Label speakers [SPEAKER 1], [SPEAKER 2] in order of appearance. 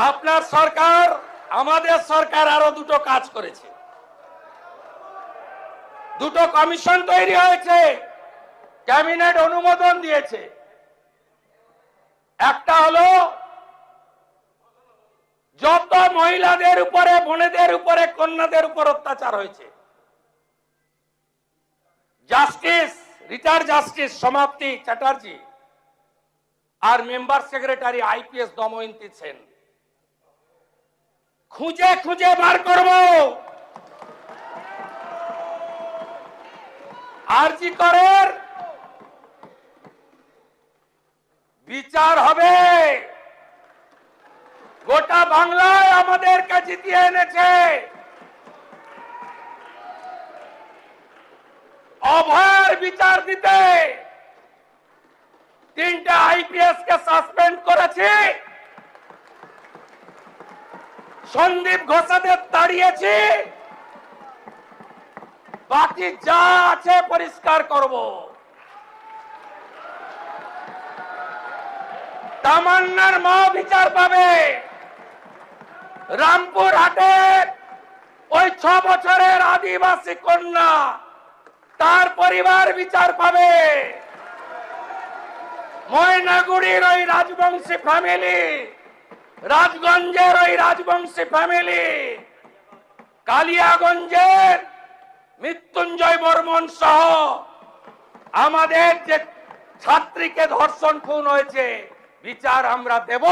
[SPEAKER 1] আপনার সরকার আমাদের সরকার আরো দুটো কাজ করেছে। দুটো কমিশন তৈরি হয়েছে, ক্যাবিনেট অনুমোদন দিয়েছে। একটা হলো যত মহিলাদের উপরে, বোনেদের উপরে, কন্যাদের উপর অত্যাচার হয়েছে, justice retired justice Samapti Chatterjee আর member secretary IPS Damayanti Sen, খুঁজে খুঁজে বার করব। আরজি করের বিচার হবে। গোটা বাংলায় আমাদেরকে জিতিয়ে এনেছে। অভয়ের বিচার দিতে তিনটা আইপিএস কে সাসপেন্ড করেছি, সন্দীপ ঘোষাদের তাড়িয়েছি, বাকি যা আছে পরিষ্কার করব। তামান্নার মা বিচার পাবে। রামপুর হাটে ওই 6 বছরের আদিবাসী কন্যা, তার পরিবার বিচার পাবে। ময়নাগুড়ির ওই রাজবংশী ফ্যামিলি, রাজগঞ্জের ওই রাজবংশী ফ্যামিলি, কালিয়াগঞ্জের মৃত্যুঞ্জয় বর্মন সহ আমাদের যে ছাত্রীকে ধর্ষণ খুন হয়েছে, বিচার আমরা দেব।